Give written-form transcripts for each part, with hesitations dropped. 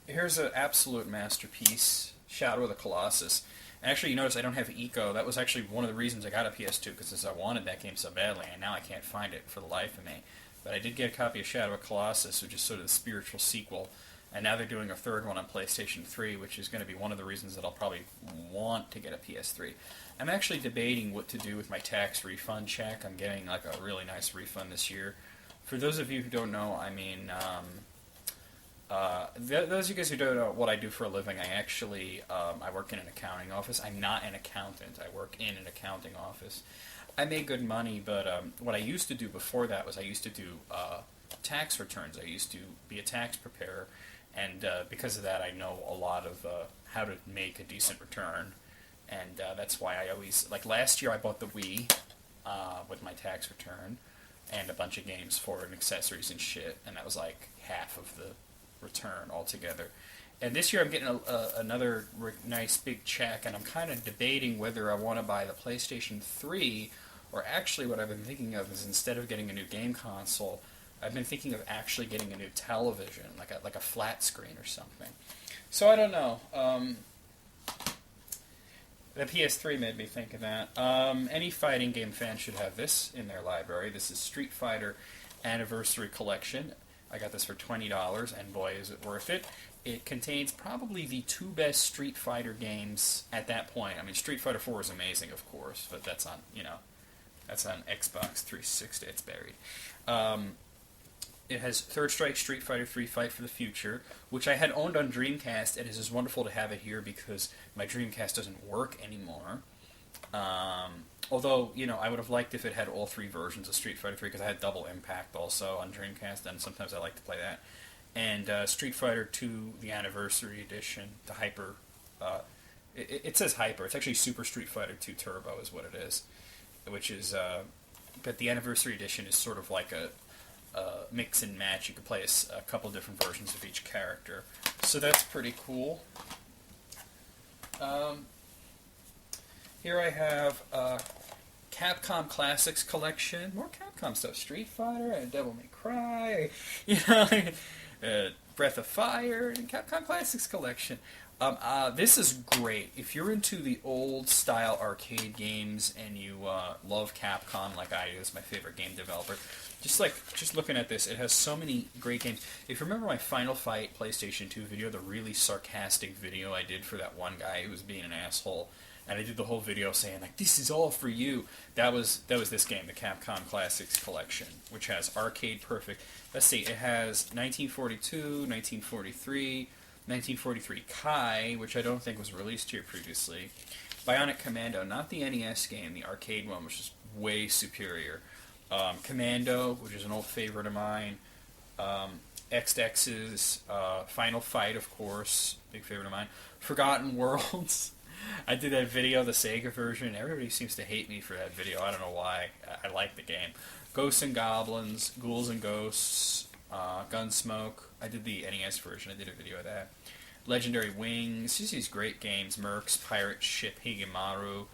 Here's an absolute masterpiece, Shadow of the Colossus. And actually, you notice I don't have Eco. That was actually one of the reasons I got a PS2, because I wanted that game so badly, and now I can't find it for the life of me. But I did get a copy of Shadow of the Colossus, which is sort of the spiritual sequel. And now they're doing a third one on PlayStation 3, which is going to be one of the reasons that I'll probably want to get a PS3. I'm actually debating what to do with my tax refund check. I'm getting like a really nice refund this year. For those of you who don't know, I mean, those of you guys who don't know what I do for a living, I work in an accounting office. I'm not an accountant. I work in an accounting office. I make good money, but what I used to do before that was I used to do tax returns. I used to be a tax preparer, and because of that, I know a lot of how to make a decent return, and that's why I always, like last year I bought the Wii with my tax return, and a bunch of games for it, and accessories and shit, and that was like half of the return altogether. And this year I'm getting another nice big check, and I'm kind of debating whether I want to buy the PlayStation 3, or actually what I've been thinking of is instead of getting a new game console, I've been thinking of actually getting a new television, like a flat screen or something. So I don't know. The PS3 made me think of that. Any fighting game fan should have this in their library. This is Street Fighter Anniversary Collection. I got this for $20, and boy, is it worth it. It contains probably the two best Street Fighter games at that point. I mean, Street Fighter 4 is amazing, of course, but that's on Xbox 360. It's buried. It has Third Strike, Street Fighter 3 Fight for the Future, which I had owned on Dreamcast, and it is wonderful to have it here because my Dreamcast doesn't work anymore. Although, I would have liked if it had all three versions of Street Fighter 3, because I had Double Impact also on Dreamcast, and sometimes I like to play that. And Street Fighter 2, the Anniversary Edition, the Hyper... it says Hyper. It's actually Super Street Fighter 2 Turbo is what it is, which is... but the Anniversary Edition is sort of like a mix and match. You could play a couple different versions of each character. So that's pretty cool. Here I have Capcom Classics Collection. More Capcom stuff. Street Fighter and Devil May Cry. Breath of Fire and Capcom Classics Collection. This is great. If you're into the old-style arcade games and you love Capcom like I do, it's my favorite game developer, just looking at this, it has so many great games. If you remember my Final Fight PlayStation 2 video, the really sarcastic video I did for that one guy who was being an asshole, and I did the whole video saying, like, this is all for you. That was this game, the Capcom Classics Collection, which has arcade perfect. Let's see, it has 1942, 1943... 1943 Kai, which I don't think was released here previously. Bionic Commando, not the NES game, the arcade one, which is way superior. Commando, which is an old favorite of mine. XX's Final Fight, of course, big favorite of mine. Forgotten Worlds. I did that video, the Sega version. Everybody seems to hate me for that video. I don't know why. I like the game. Ghosts and Goblins, Ghouls and Ghosts, Gunsmoke. I did the NES version. I did a video of that. Legendary Wings. Just these great games. Mercs, Pirate Ship Higemaru,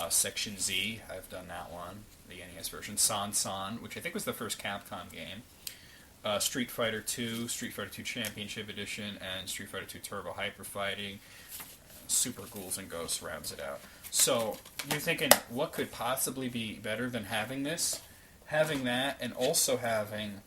Section Z. I've done that one. The NES version. San, which I think was the first Capcom game. Street Fighter 2, Street Fighter 2 Championship Edition, and Street Fighter 2 Turbo Hyper Fighting. Super Ghouls and Ghosts rounds it out. So, you're thinking, what could possibly be better than having this? Having that, and also having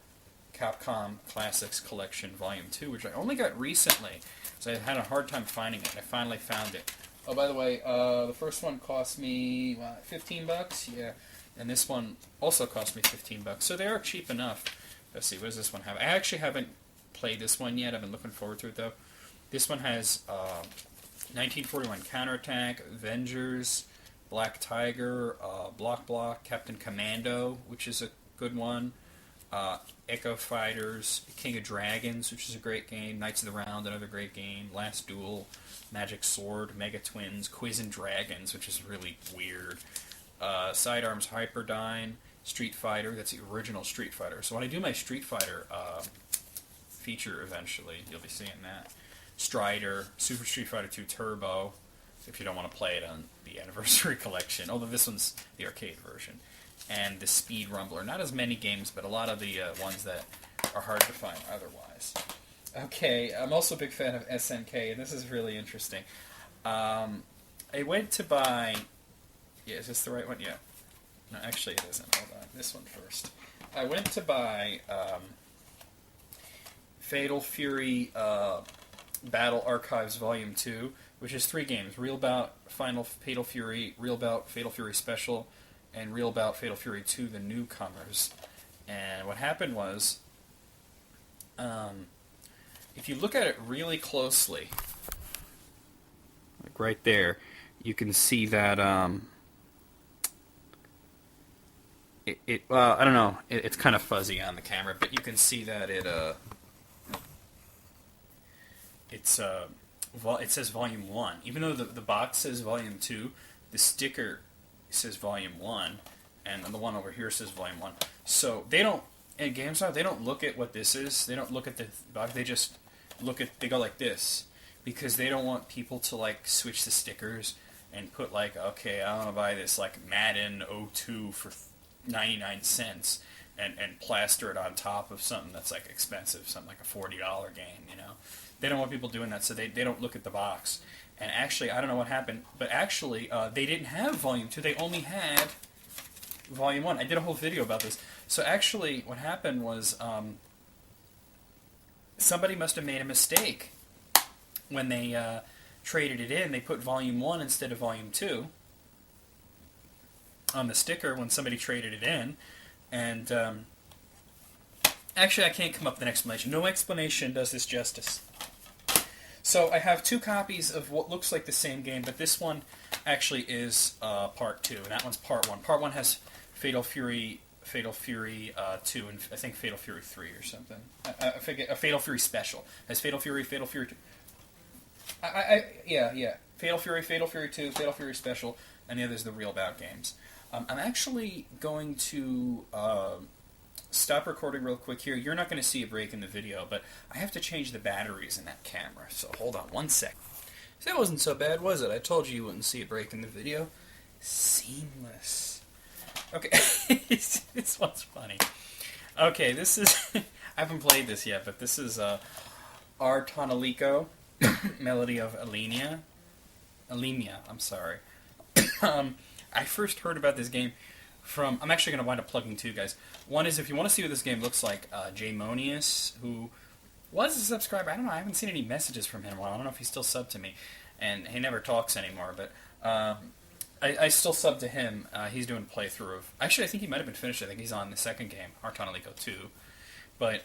Capcom Classics Collection Volume 2, which I only got recently, so I had a hard time finding it, and I finally found it. Oh, by the way, the first one cost me, $15? Yeah. And this one also cost me $15, so they are cheap enough. Let's see, what does this one have? I actually haven't played this one yet. I've been looking forward to it, though. This one has 1941 Counterattack, Avengers, Black Tiger, Block, Captain Commando, which is a good one, Echo Fighters, King of Dragons, which is a great game, Knights of the Round, another great game, Last Duel, Magic Sword, Mega Twins, Quiz and Dragons, which is really weird, Sidearms Hyperdyne, Street Fighter, that's the original Street Fighter. So when I do my Street Fighter feature eventually, you'll be seeing that. Strider, Super Street Fighter 2 Turbo, if you don't want to play it on the Anniversary Collection, although this one's the arcade version. And the Speed Rumbler. Not as many games, but a lot of the ones that are hard to find otherwise. Okay, I'm also a big fan of SNK, and this is really interesting. I went to buy. Yeah, is this the right one? Yeah. No, actually it isn't. Hold on. This one first. I went to buy Fatal Fury Battle Archives Volume 2, which is 3 games. Real Bout Fatal Fury, Real Bout Fatal Fury Special, and Real Bout Fatal Fury 2, The Newcomers. And what happened was, if you look at it really closely, like right there, you can see that I don't know, it's kind of fuzzy on the camera, but you can see that it says Volume 1. Even though the box says Volume 2, the sticker says Volume 1, and the one over here says Volume 1. So they don't, in GameStop, they don't look at what this is. They don't look at the box. They just they go like this, because they don't want people to, like, switch the stickers and put, like, okay, I want to buy this, like, Madden 02 for 99 cents and plaster it on top of something that's, like, expensive, something like a $40 game, you know? They don't want people doing that, so they don't look at the box. And actually, I don't know what happened, but actually, they didn't have Volume 2. They only had Volume 1. I did a whole video about this. So actually, what happened was somebody must have made a mistake when they traded it in. They put Volume 1 instead of Volume 2 on the sticker when somebody traded it in. And actually, I can't come up with an explanation. No explanation does this justice. So I have 2 copies of what looks like the same game, but this one actually is Part 2, and that one's Part 1. Part 1 has Fatal Fury 2, and I think Fatal Fury 3 or something. I forget, a Fatal Fury Special. Has Fatal Fury 2... Yeah. Fatal Fury 2, Fatal Fury Special, and the other's the Real Bout games. I'm actually going to stop recording real quick here. You're not going to see a break in the video, but I have to change the batteries in that camera, so hold on one sec. So that wasn't so bad, was it? I told you wouldn't see a break in the video. Seamless. Okay, this one's funny. Okay, this is... I haven't played this yet, but this is Artonalico, Melody of Alemia. I'm sorry. I first heard about this game from... I'm actually going to wind up plugging 2 guys. One is, if you want to see what this game looks like, Jmonius, who was a subscriber. I don't know, I haven't seen any messages from him in a while. I don't know if he's still subbed to me. And he never talks anymore, but I still sub to him. He's doing a playthrough of... Actually, I think he might have been finished. I think he's on the second game, Artonalico 2. But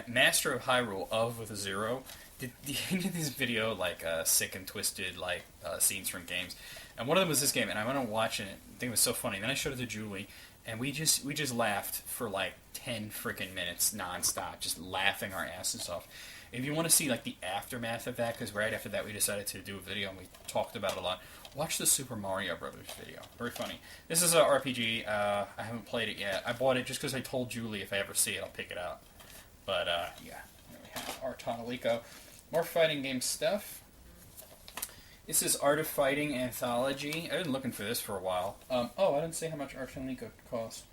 Master of Hyrule, with a 0, did this video, like, sick and twisted, like, scenes from games. And one of them was this game, and I went on watching it. I think it was so funny. Then I showed it to Julie, and we just laughed for like 10 freaking minutes nonstop, just laughing our asses off. If you want to see like the aftermath of that, because right after that we decided to do a video and we talked about it a lot, watch the Super Mario Brothers video. Very funny. This is an RPG. I haven't played it yet. I bought it just because I told Julie if I ever see it, I'll pick it up. But yeah, there we have Artonalico. More fighting game stuff. This is Art of Fighting Anthology. I've been looking for this for a while. I didn't say how much Artonalico cost.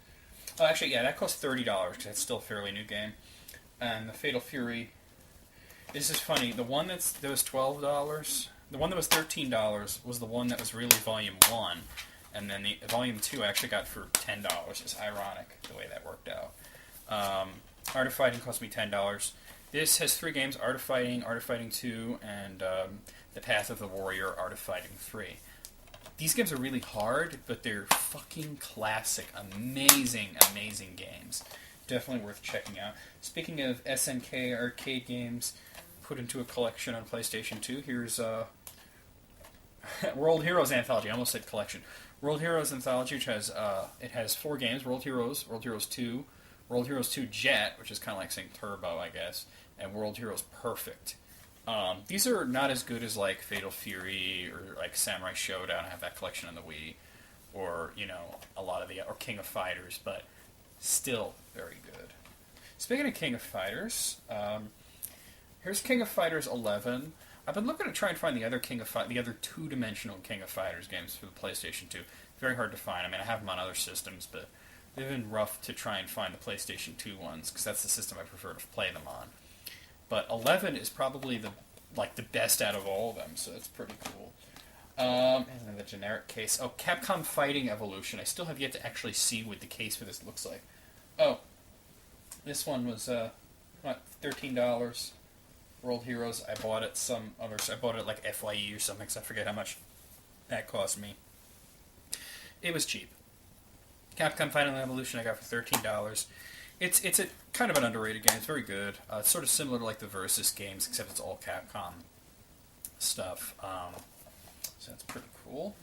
Oh, actually, yeah, that cost $30, because that's still a fairly new game. And the Fatal Fury... This is funny. The one that was $12, the one that was $13 was the one that was really Volume 1. And then the Volume 2 I actually got for $10. It's ironic the way that worked out. Art of Fighting cost me $10. This has 3 games, Art of Fighting 2, and The Path of the Warrior, Art of Fighting 3. These games are really hard, but they're fucking classic, amazing games. Definitely worth checking out. Speaking of SNK arcade games put into a collection on PlayStation 2, here's World Heroes Anthology. I almost said collection. World Heroes Anthology, which has it has 4 games: World Heroes 2, World Heroes 2 Jet, which is kind of like saying Turbo, I guess, and World Heroes Perfect. These are not as good as like Fatal Fury or like Samurai Showdown. I have that collection on the Wii, or a lot of or King of Fighters, but still very good. Speaking of King of Fighters, here's King of Fighters 11. I've been looking to try and find the other the other two-dimensional King of Fighters games for the PlayStation 2. Very hard to find. I mean, I have them on other systems, but they've been rough to try and find the PlayStation 2 ones, because that's the system I prefer to play them on. but 11 is probably the best out of all of them, so that's pretty cool. And then the generic case. Oh, Capcom Fighting Evolution. I still have yet to actually see what the case for this looks like. Oh, this one was $13. World Heroes. I bought it I bought it at like FYE or something, because I forget how much that cost me. It was cheap. Capcom Fighting Evolution I got for $13. It's a kind of an underrated game. It's very good. It's sort of similar to like the Versus games, except it's all Capcom stuff. So that's pretty cool.